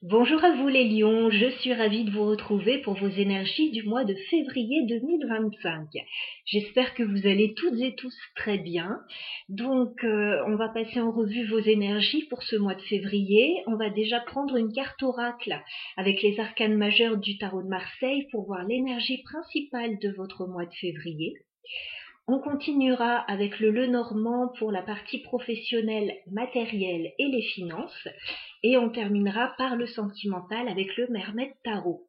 Bonjour à vous les lions, je suis ravie de vous retrouver pour vos énergies du mois de février 2025. J'espère que vous allez toutes et tous très bien. Donc on va passer en revue vos énergies pour ce mois de février. On va déjà prendre une carte oracle avec les arcanes majeures du tarot de Marseille pour voir l'énergie principale de votre mois de février. On continuera avec le Lenormand pour la partie professionnelle, matérielle et les finances. Et on terminera par le sentimental avec le Mermaid Tarot.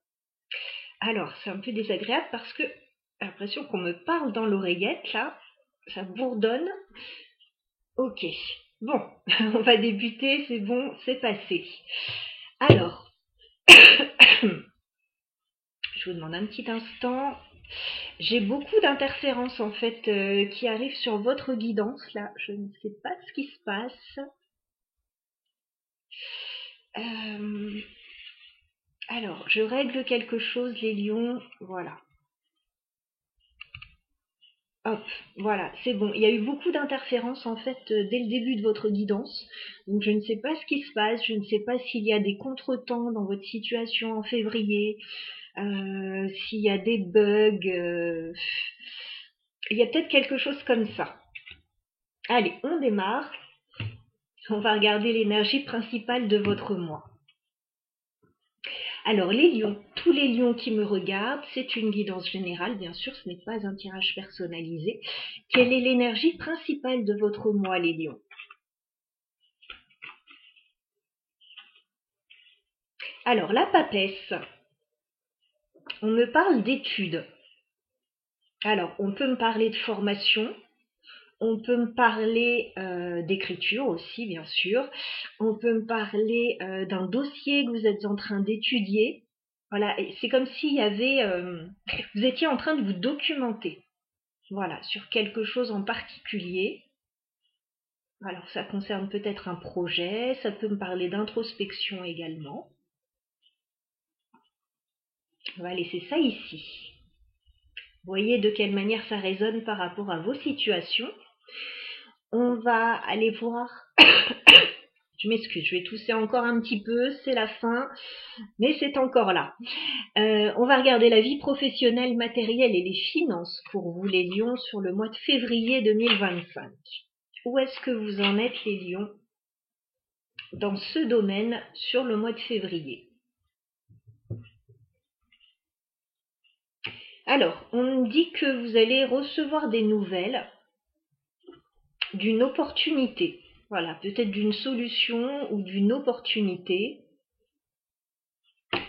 Alors, c'est un peu désagréable parce que j'ai l'impression qu'on me parle dans l'oreillette, là. Ça bourdonne. Ok. Bon, on va débuter, c'est bon, c'est passé. Alors, je vous demande un petit instant. J'ai beaucoup d'interférences en fait qui arrivent sur votre guidance là. Je ne sais pas ce qui se passe. Alors, je règle quelque chose les lions. Voilà. Hop, voilà, c'est bon. Il y a eu beaucoup d'interférences en fait dès le début de votre guidance. Donc je ne sais pas ce qui se passe, je ne sais pas s'il y a des contretemps dans votre situation en février, s'il y a des bugs. Il y a peut-être quelque chose comme ça. Allez, on démarre. On va regarder l'énergie principale de votre mois. Alors les lions, tous les lions qui me regardent, c'est une guidance générale, bien sûr, ce n'est pas un tirage personnalisé. Quelle est l'énergie principale de votre mois, les lions? Alors la papesse, on me parle d'études. Alors on peut me parler de formation, on peut me parler d'écriture aussi, bien sûr. On peut me parler d'un dossier que vous êtes en train d'étudier. Voilà, c'est comme s'il y avait, vous étiez en train de vous documenter. Voilà, sur quelque chose en particulier. Alors ça concerne peut-être un projet, ça peut me parler d'introspection également. On va laisser ça ici. Voyez de quelle manière ça résonne par rapport à vos situations. On va aller voir. Je m'excuse, je vais tousser encore un petit peu, c'est la fin, mais c'est encore là. On va regarder la vie professionnelle, matérielle et les finances pour vous les lions sur le mois de février 2025. Où est-ce que vous en êtes les lions dans ce domaine sur le mois de février? Alors, on me dit que vous allez recevoir des nouvelles d'une opportunité. Voilà, peut-être d'une solution ou d'une opportunité.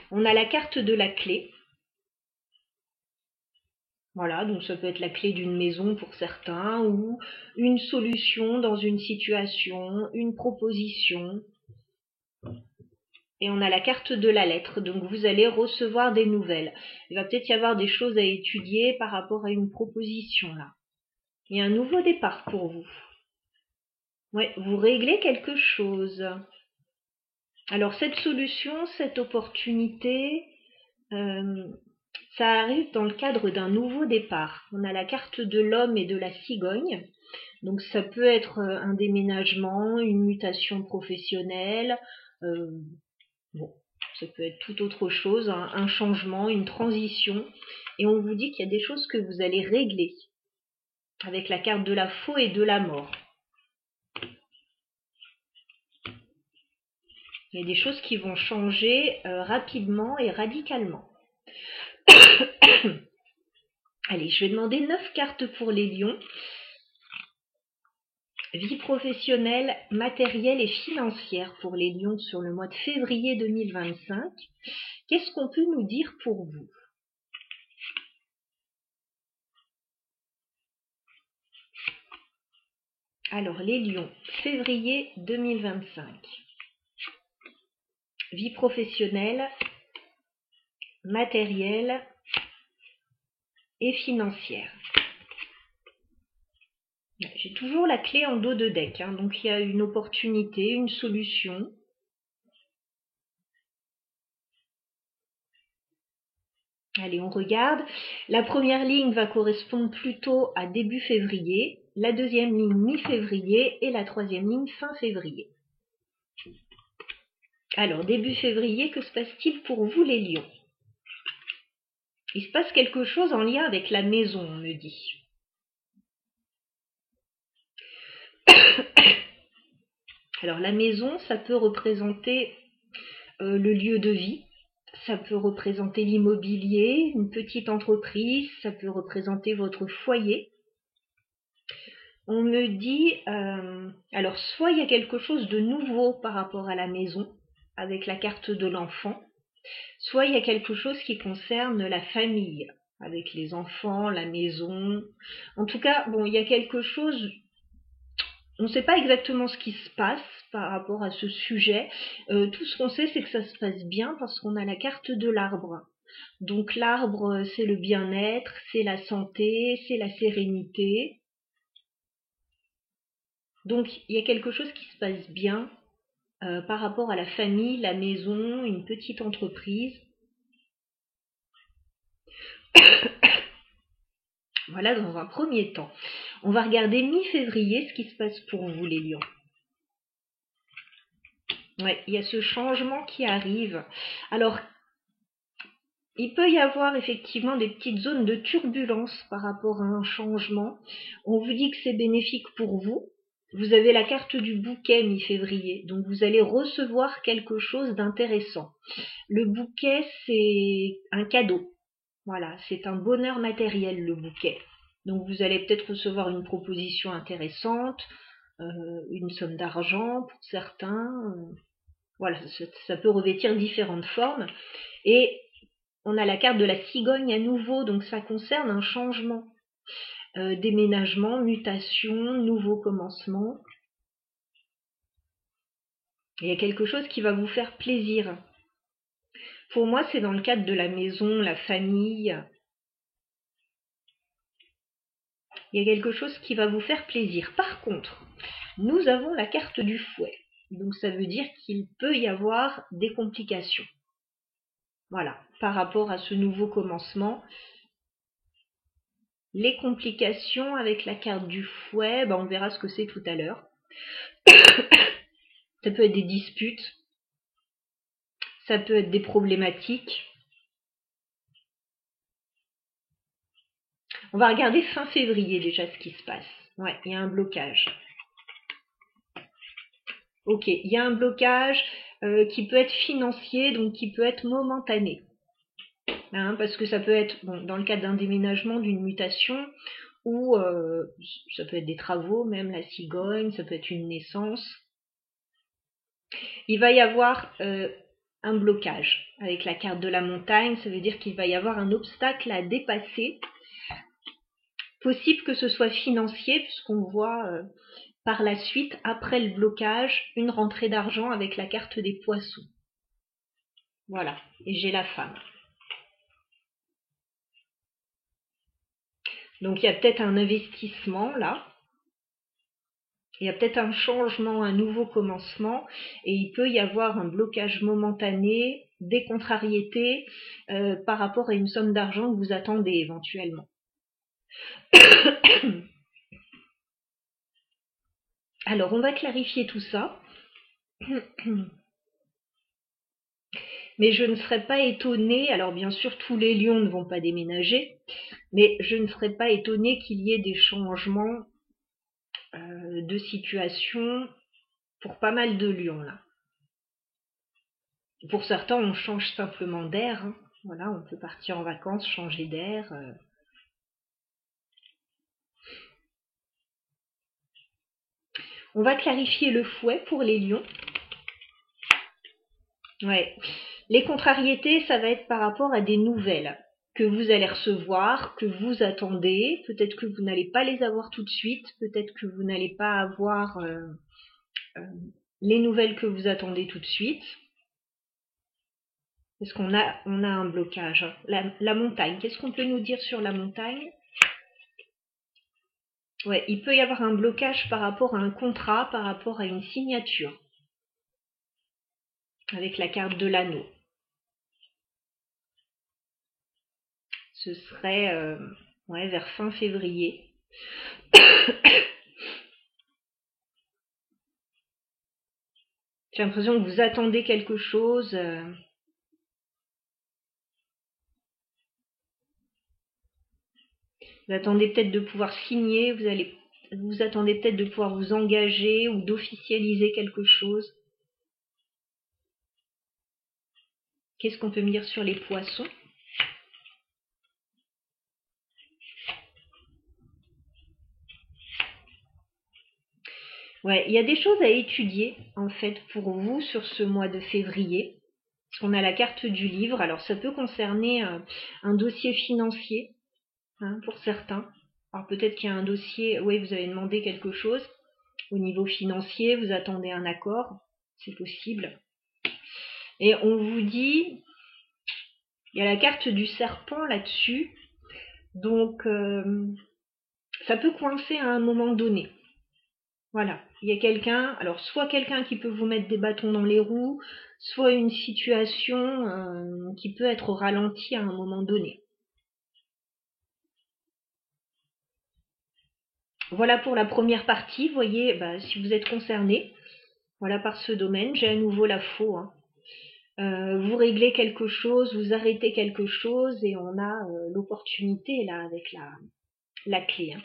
On a la carte de la clé. Voilà, donc ça peut être la clé d'une maison pour certains ou une solution dans une situation, une proposition. Et on a la carte de la lettre, donc vous allez recevoir des nouvelles. Il va peut-être y avoir des choses à étudier par rapport à une proposition là. Il y a un nouveau départ pour vous. Ouais, vous réglez quelque chose. Alors cette solution, cette opportunité, ça arrive dans le cadre d'un nouveau départ. On a la carte de l'homme et de la cigogne. Donc ça peut être un déménagement, une mutation professionnelle, bon, ça peut être tout autre chose, un changement, une transition. Et on vous dit qu'il y a des choses que vous allez régler avec la carte de la faux et de la mort. Il y a des choses qui vont changer rapidement et radicalement. Allez, je vais demander 9 cartes pour les lions. Vie professionnelle, matérielle et financière pour les lions sur le mois de février 2025. Qu'est-ce qu'on peut nous dire pour vous? Alors, les lions, février 2025. Vie professionnelle, matérielle et financière. J'ai toujours la clé en dos de deck, hein, donc il y a une opportunité, une solution. Allez, on regarde. La première ligne va correspondre plutôt à début février, la deuxième ligne mi-février et la troisième ligne fin février. Alors, début février, que se passe-t-il pour vous les lions? Il se passe quelque chose en lien avec la maison, on me dit. Alors, la maison, ça peut représenter le lieu de vie, ça peut représenter l'immobilier, une petite entreprise, ça peut représenter votre foyer. On me dit, alors soit il y a quelque chose de nouveau par rapport à la maison, avec la carte de l'enfant, soit il y a quelque chose qui concerne la famille, avec les enfants, la maison. En tout cas, bon, il y a quelque chose, on ne sait pas exactement ce qui se passe par rapport à ce sujet. Tout ce qu'on sait, c'est que ça se passe bien parce qu'on a la carte de l'arbre. Donc l'arbre, c'est le bien-être, c'est la santé, c'est la sérénité. Donc il y a quelque chose qui se passe bien par rapport à la famille, la maison, une petite entreprise. Voilà dans un premier temps. On va regarder mi-février ce qui se passe pour vous les lions. Ouais, il y a ce changement qui arrive. Alors, il peut y avoir effectivement des petites zones de turbulence par rapport à un changement. On vous dit que c'est bénéfique pour vous. Vous avez la carte du bouquet mi-février, donc vous allez recevoir quelque chose d'intéressant. Le bouquet, c'est un cadeau. Voilà, c'est un bonheur matériel, le bouquet. Donc vous allez peut-être recevoir une proposition intéressante, une somme d'argent pour certains. Voilà, ça peut revêtir différentes formes. Et on a la carte de la cigogne à nouveau, donc ça concerne un changement, déménagement, mutation, nouveau commencement. Il y a quelque chose qui va vous faire plaisir. Pour moi, c'est dans le cadre de la maison, la famille. Il y a quelque chose qui va vous faire plaisir. Par contre, nous avons la carte du fouet. Donc ça veut dire qu'il peut y avoir des complications. Voilà, par rapport à ce nouveau commencement. Les complications avec la carte du fouet, on verra ce que c'est tout à l'heure. Ça peut être des disputes, ça peut être des problématiques. On va regarder fin février déjà ce qui se passe. Ouais, il y a un blocage. Ok, il y a un blocage qui peut être financier, donc qui peut être momentané. Hein, parce que ça peut être, dans le cadre d'un déménagement, d'une mutation, ou ça peut être des travaux, même la cigogne, ça peut être une naissance. Il va y avoir un blocage. Avec la carte de la montagne, ça veut dire qu'il va y avoir un obstacle à dépasser. Possible que ce soit financier, puisqu'on voit par la suite, après le blocage, une rentrée d'argent avec la carte des poissons. Voilà, et j'ai la femme. Donc il y a peut-être un investissement là, il y a peut-être un changement, un nouveau commencement, et il peut y avoir un blocage momentané, des contrariétés par rapport à une somme d'argent que vous attendez éventuellement. Alors on va clarifier tout ça. Mais je ne serais pas étonnée, alors bien sûr tous les lions ne vont pas déménager, mais je ne serais pas étonnée qu'il y ait des changements de situation pour pas mal de lions là. Pour certains, on change simplement d'air. Hein. Voilà, on peut partir en vacances, changer d'air. On va clarifier le fouet pour les lions. Ouais. Les contrariétés, ça va être par rapport à des nouvelles que vous allez recevoir, que vous attendez. Peut-être que vous n'allez pas les avoir tout de suite. Peut-être que vous n'allez pas avoir les nouvelles que vous attendez tout de suite. Parce qu'on a un blocage. La montagne, qu'est-ce qu'on peut nous dire sur la montagne? Ouais, il peut y avoir un blocage par rapport à un contrat, par rapport à une signature. Avec la carte de l'anneau. Ce serait vers fin février. J'ai l'impression que vous attendez quelque chose. Vous attendez peut-être de pouvoir signer, vous attendez peut-être de pouvoir vous engager ou d'officialiser quelque chose. Qu'est-ce qu'on peut me dire sur les poissons? Ouais, il y a des choses à étudier en fait pour vous sur ce mois de février. Parce qu'on a la carte du livre, alors ça peut concerner un dossier financier, hein, pour certains. Alors peut-être qu'il y a un dossier, oui, vous avez demandé quelque chose au niveau financier, vous attendez un accord, c'est possible. Et on vous dit, il y a la carte du serpent là-dessus, donc ça peut coincer à un moment donné. Voilà, il y a quelqu'un, alors soit quelqu'un qui peut vous mettre des bâtons dans les roues, soit une situation qui peut être au ralenti à un moment donné. Voilà pour la première partie, vous voyez, si vous êtes concerné, voilà par ce domaine, j'ai à nouveau la faux. Hein. Vous réglez quelque chose, vous arrêtez quelque chose et on a l'opportunité là avec la clé. Hein.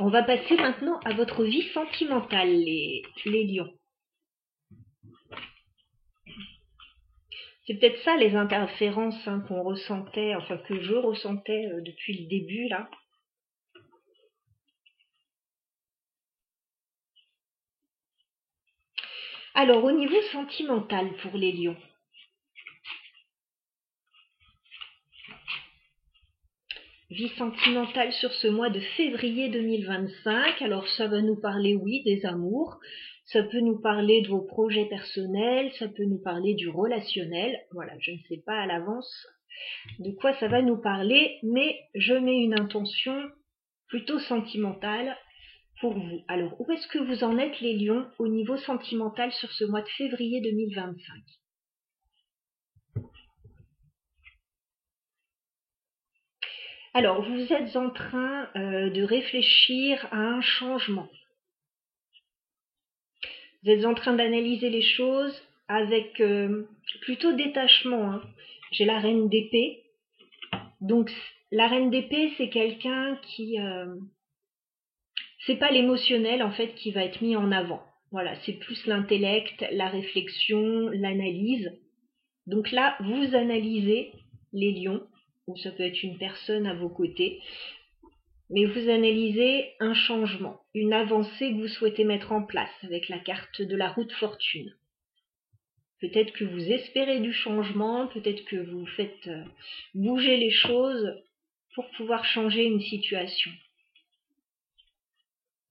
On va passer maintenant à votre vie sentimentale, les lions. C'est peut-être ça les interférences qu'on ressentait, enfin que je ressentais depuis le début là. Alors au niveau sentimental pour les lions. Vie sentimentale sur ce mois de février 2025. Alors ça va nous parler, oui, des amours. Ça peut nous parler de vos projets personnels. Ça peut nous parler du relationnel. Voilà, je ne sais pas à l'avance de quoi ça va nous parler, mais je mets une intention plutôt sentimentale pour vous. Alors, où est-ce que vous en êtes, les lions, au niveau sentimental sur ce mois de février 2025? Alors, vous êtes en train de réfléchir à un changement. Vous êtes en train d'analyser les choses avec plutôt détachement. Hein. J'ai la reine d'épée. Donc, la reine d'épée, c'est quelqu'un qui... c'est pas l'émotionnel, en fait, qui va être mis en avant. Voilà, c'est plus l'intellect, la réflexion, l'analyse. Donc là, vous analysez les lions, ou ça peut être une personne à vos côtés, mais vous analysez un changement, une avancée que vous souhaitez mettre en place avec la carte de la roue de fortune. Peut-être que vous espérez du changement, peut-être que vous faites bouger les choses pour pouvoir changer une situation.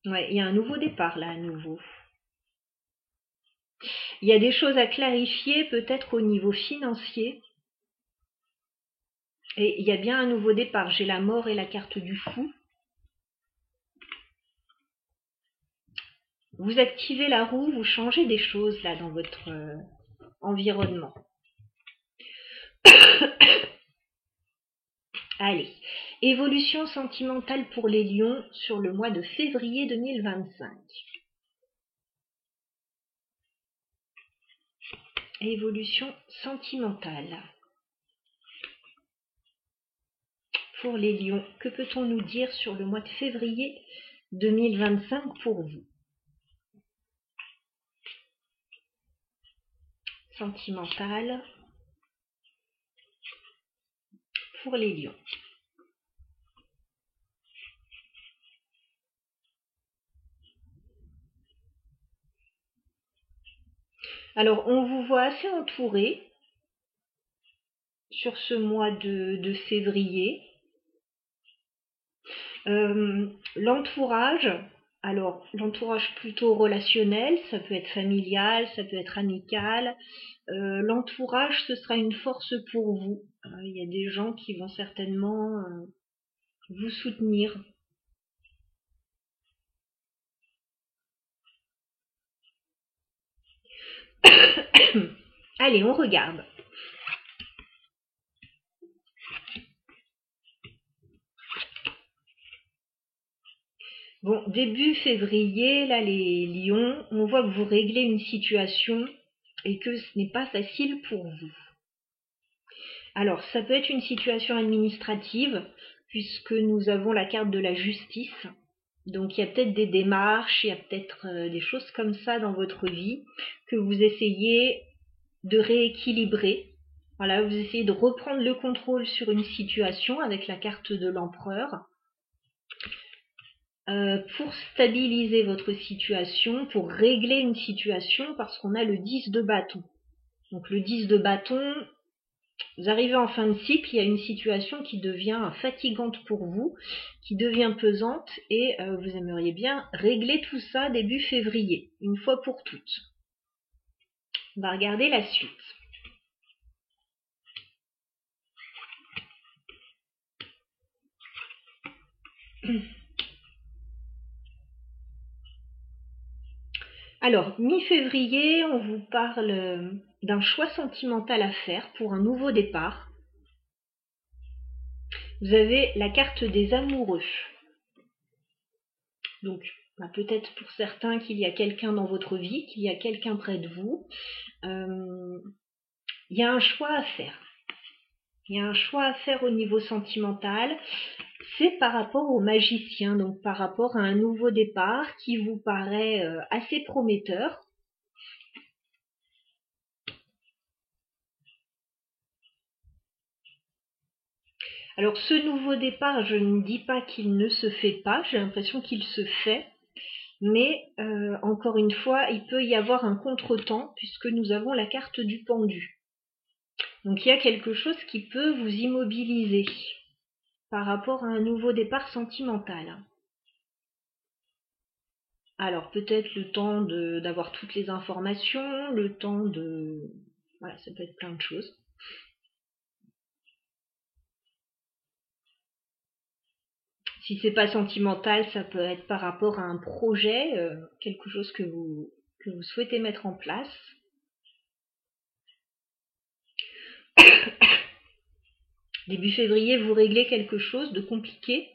Ouais, il y a un nouveau départ là à nouveau. Il y a des choses à clarifier peut-être au niveau financier. Et il y a bien un nouveau départ. J'ai la mort et la carte du fou. Vous activez la roue, vous changez des choses là dans votre environnement. Allez, évolution sentimentale pour les lions sur le mois de février 2025. Évolution sentimentale. Pour les lions, que peut-on nous dire sur le mois de février 2025 pour vous? Sentimentale pour les lions. Alors, on vous voit assez entouré sur ce mois de février. L'entourage, alors l'entourage plutôt relationnel, ça peut être familial, ça peut être amical. L'entourage, ce sera une force pour vous. Il y a des gens qui vont certainement vous soutenir. Allez, on regarde. Bon, début février, là, les lions, on voit que vous réglez une situation et que ce n'est pas facile pour vous. Alors, ça peut être une situation administrative, puisque nous avons la carte de la justice. Donc, il y a peut-être des démarches, il y a peut-être des choses comme ça dans votre vie que vous essayez de rééquilibrer. Voilà, vous essayez de reprendre le contrôle sur une situation avec la carte de l'empereur. Pour stabiliser votre situation, pour régler une situation, parce qu'on a le 10 de bâton. Donc le 10 de bâton, vous arrivez en fin de cycle, il y a une situation qui devient fatigante pour vous, qui devient pesante, et vous aimeriez bien régler tout ça début février, une fois pour toutes. On va regarder la suite. Alors, mi-février, on vous parle d'un choix sentimental à faire pour un nouveau départ. Vous avez la carte des amoureux. Donc, peut-être pour certains qu'il y a quelqu'un dans votre vie, qu'il y a quelqu'un près de vous. Il y a un choix à faire. Il y a un choix à faire au niveau sentimental. C'est par rapport au magicien, donc par rapport à un nouveau départ qui vous paraît assez prometteur. Alors ce nouveau départ, je ne dis pas qu'il ne se fait pas, j'ai l'impression qu'il se fait, mais encore une fois, il peut y avoir un contretemps puisque nous avons la carte du pendu. Donc il y a quelque chose qui peut vous immobiliser par rapport à un nouveau départ sentimental. Alors peut-être le temps d'avoir toutes les informations, le temps de... Voilà, ça peut être plein de choses. Si c'est pas sentimental, ça peut être par rapport à un projet, quelque chose que vous souhaitez mettre en place. Début février, vous réglez quelque chose de compliqué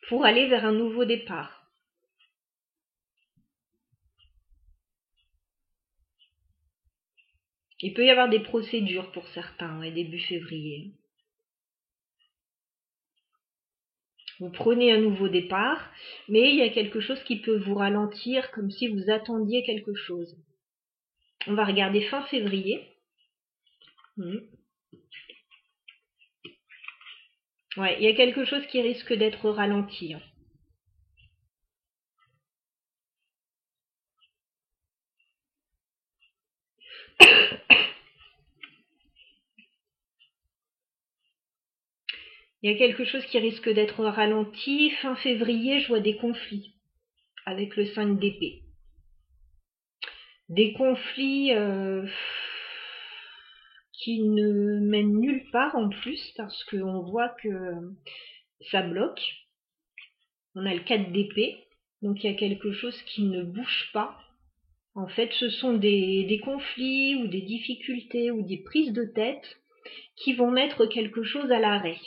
pour aller vers un nouveau départ. Il peut y avoir des procédures pour certains, début février. Vous prenez un nouveau départ, mais il y a quelque chose qui peut vous ralentir, comme si vous attendiez quelque chose. On va regarder fin février. Ouais, il y a quelque chose qui risque d'être ralenti. Il y a quelque chose qui risque d'être ralenti. Fin février, je vois des conflits avec le 5 d'épée. Des conflits qui ne mènent nulle part en plus parce qu'on voit que ça bloque. On a le 4 d'épée, donc il y a quelque chose qui ne bouge pas. En fait, ce sont des conflits ou des difficultés ou des prises de tête qui vont mettre quelque chose à l'arrêt.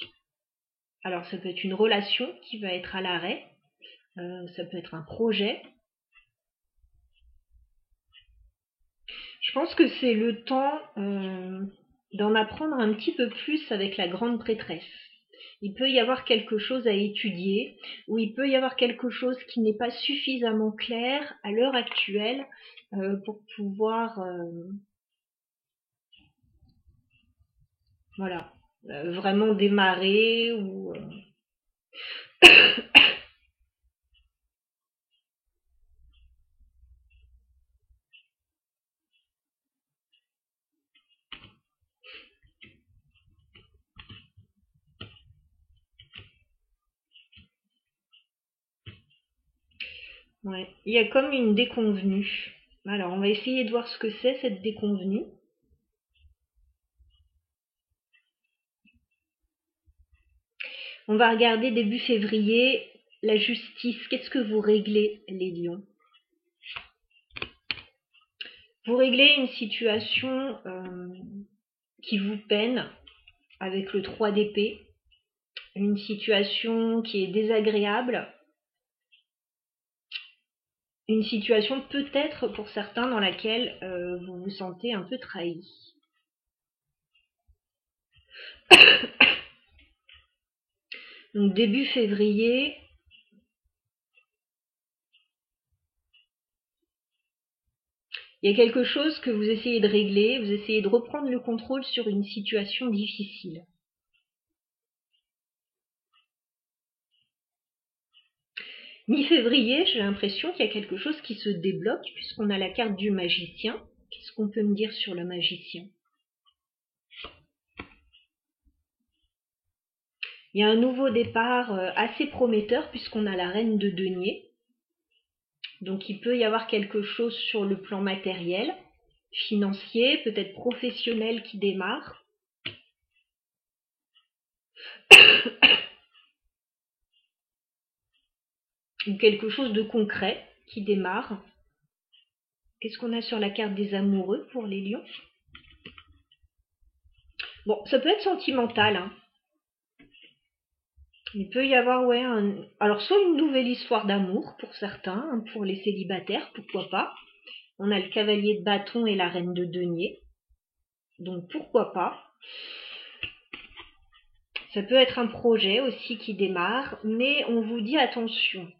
Alors ça peut être une relation qui va être à l'arrêt, ça peut être un projet. Je pense que c'est le temps d'en apprendre un petit peu plus avec la grande prêtresse. Il peut y avoir quelque chose à étudier, ou il peut y avoir quelque chose qui n'est pas suffisamment clair à l'heure actuelle pour pouvoir voilà, vraiment démarrer ou ouais. Il y a comme une déconvenue. Alors, on va essayer de voir ce que c'est cette déconvenue. On va regarder début février, la justice. Qu'est-ce que vous réglez, les lions? Vous réglez une situation qui vous peine avec le 3 d'épée. Une situation qui est désagréable une situation peut-être pour certains dans laquelle vous vous sentez un peu trahi. Donc début février, il y a quelque chose que vous essayez de régler, vous essayez de reprendre le contrôle sur une situation difficile. Mi-février, j'ai l'impression qu'il y a quelque chose qui se débloque puisqu'on a la carte du magicien. Qu'est-ce qu'on peut me dire sur le magicien? Il y a un nouveau départ assez prometteur puisqu'on a la reine de denier. Donc il peut y avoir quelque chose sur le plan matériel, financier, peut-être professionnel qui démarre. Ou quelque chose de concret qui démarre. Qu'est-ce qu'on a sur la carte des amoureux pour les lions? Bon, ça peut être sentimental, hein. Il peut y avoir, ouais, alors soit une nouvelle histoire d'amour pour certains, hein, pour les célibataires, pourquoi pas. On a le cavalier de bâton et la reine de denier. Donc pourquoi pas. Ça peut être un projet aussi qui démarre, mais on vous dit attention.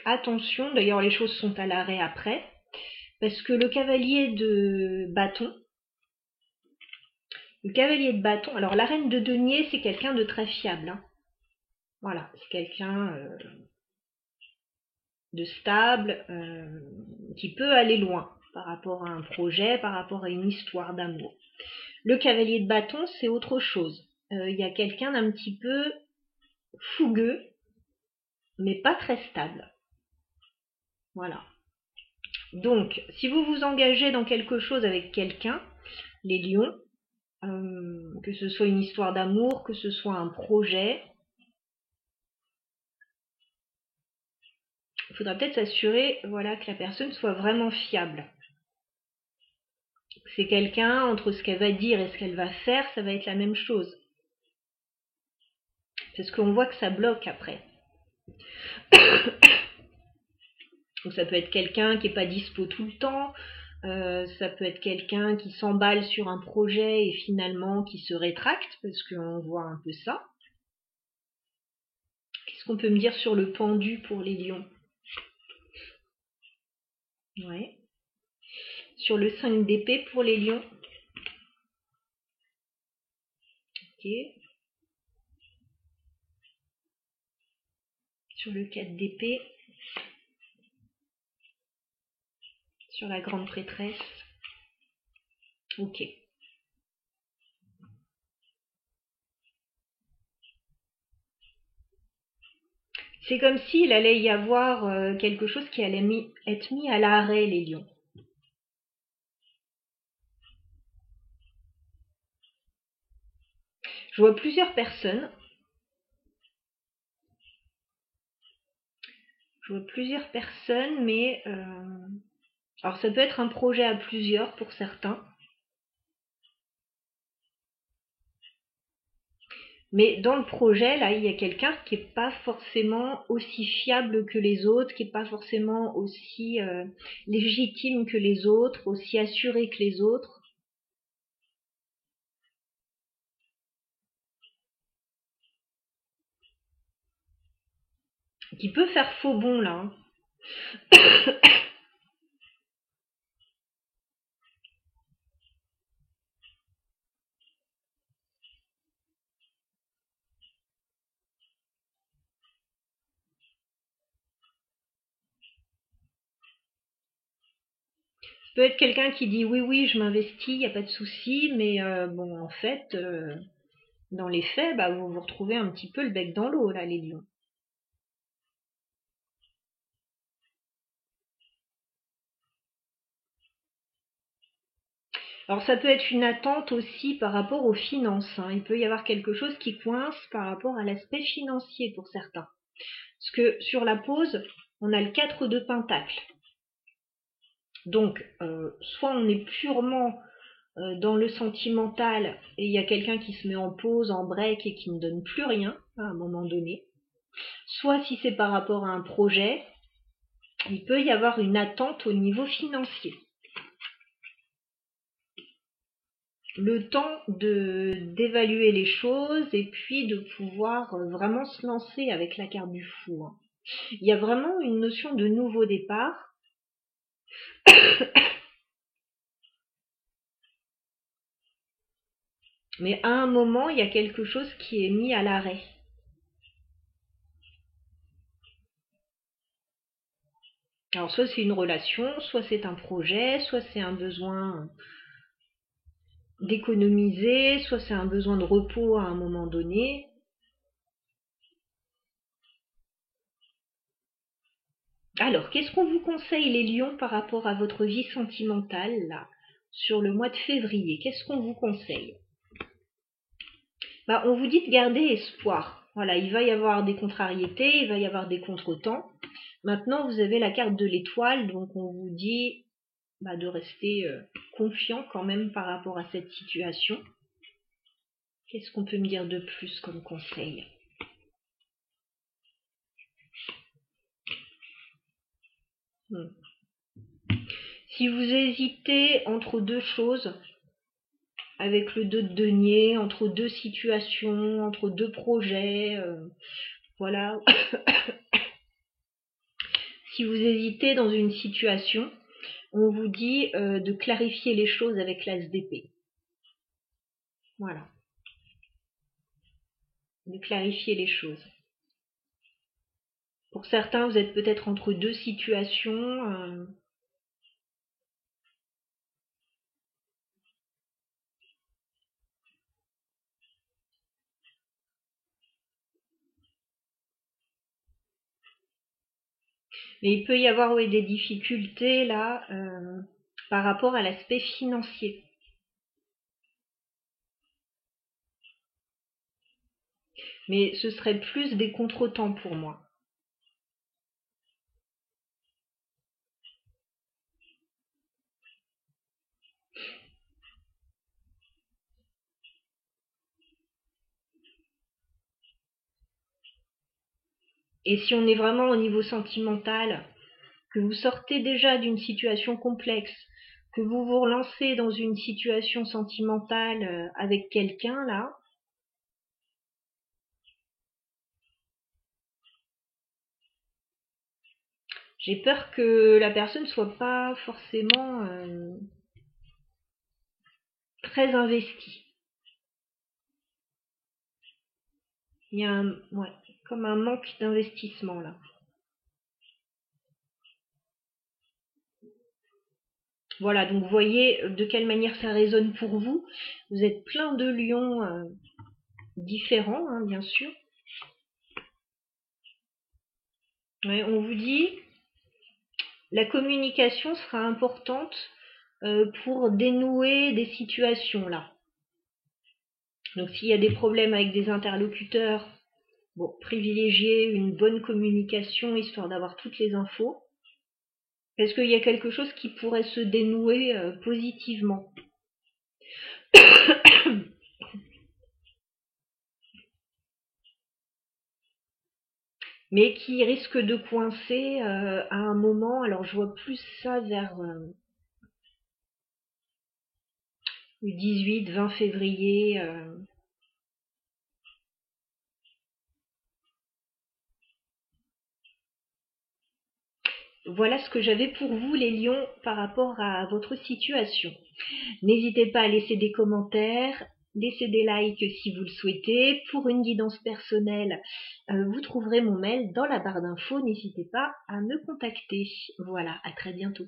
Attention, d'ailleurs les choses sont à l'arrêt après, parce que le cavalier de bâton, alors la reine de denier, c'est quelqu'un de très fiable, hein. Voilà, c'est quelqu'un de stable, qui peut aller loin par rapport à un projet, par rapport à une histoire d'amour. Le cavalier de bâton, c'est autre chose. Il y a quelqu'un d'un petit peu fougueux, mais pas très stable. Voilà. Donc, si vous vous engagez dans quelque chose avec quelqu'un, les lions, que ce soit une histoire d'amour, que ce soit un projet, il faudra peut-être s'assurer, voilà, que la personne soit vraiment fiable. C'est quelqu'un, entre ce qu'elle va dire et ce qu'elle va faire, ça va être la même chose. Parce qu'on voit que ça bloque après. Donc ça peut être quelqu'un qui n'est pas dispo tout le temps, ça peut être quelqu'un qui s'emballe sur un projet et finalement qui se rétracte, parce qu'on voit un peu ça. Qu'est-ce qu'on peut me dire sur le pendu pour les lions? Ouais. Sur le 5 d'épée pour les lions. Ok. Sur le 4 d'épée. Sur la grande prêtresse. Ok. C'est comme s'il allait y avoir quelque chose qui allait être mis à l'arrêt, les lions. Je vois plusieurs personnes. Mais alors ça peut être un projet à plusieurs pour certains. Mais dans le projet, là, il y a quelqu'un qui n'est pas forcément aussi fiable que les autres, qui n'est pas forcément aussi légitime que les autres, aussi assuré que les autres. Qui peut faire faux bond, là. Hein. Peut être quelqu'un qui dit oui, oui, je m'investis, il n'y a pas de souci, mais bon, en fait, dans les faits, bah, vous vous retrouvez un petit peu le bec dans l'eau, là, les lions. Alors ça peut être une attente aussi par rapport aux finances, hein. Il peut y avoir quelque chose qui coince par rapport à l'aspect financier pour certains. Parce que sur la pause, on a le 4 de pentacle. Donc, soit on est purement dans le sentimental et il y a quelqu'un qui se met en pause, en break et qui ne donne plus rien à un moment donné. Soit si c'est par rapport à un projet, Il peut y avoir une attente au niveau financier. Le temps d'évaluer les choses et puis de pouvoir vraiment se lancer avec la carte du fou. Il y a vraiment une notion de nouveau départ. Mais à un moment, il y a quelque chose qui est mis à l'arrêt. Alors soit c'est une relation, soit c'est un projet, soit c'est un besoin d'économiser, soit c'est un besoin de repos à un moment donné. Alors, qu'est-ce qu'on vous conseille les lions par rapport à votre vie sentimentale là, sur le mois de février? Qu'est-ce qu'on vous conseille? On vous dit de garder espoir. Voilà, il va y avoir des contrariétés, il va y avoir des contretemps. Maintenant, vous avez la carte de l'étoile, donc on vous dit de rester confiant quand même par rapport à cette situation. Qu'est-ce qu'on peut me dire de plus comme conseil? Si vous hésitez entre deux choses, avec le 2 de denier, entre deux situations, entre deux projets, voilà. Si vous hésitez dans une situation, on vous dit de clarifier les choses avec l'as d'épée. Voilà. De clarifier les choses. Pour certains, vous êtes peut-être entre deux situations. Mais il peut y avoir des difficultés là par rapport à l'aspect financier. Mais ce serait plus des contretemps pour moi. Et si on est vraiment au niveau sentimental, que vous sortez déjà d'une situation complexe, que vous vous relancez dans une situation sentimentale avec quelqu'un là, j'ai peur que la personne soit pas forcément très investie. Il y a comme un manque d'investissement là. Voilà, donc vous voyez de quelle manière ça résonne pour vous. Vous êtes plein de lions différents, hein, bien sûr. Ouais, on vous dit la communication sera importante pour dénouer des situations là. Donc s'il y a des problèmes avec des interlocuteurs, privilégiez une bonne communication histoire d'avoir toutes les infos. Est-ce qu'il y a quelque chose qui pourrait se dénouer positivement? Mais qui risque de coincer à un moment. Alors je vois plus ça vers le 18-20 février. Voilà ce que j'avais pour vous les lions par rapport à votre situation. N'hésitez pas à laisser des commentaires, laissez des likes si vous le souhaitez. Pour une guidance personnelle, vous trouverez mon mail dans la barre d'infos. N'hésitez pas à me contacter. Voilà, à très bientôt.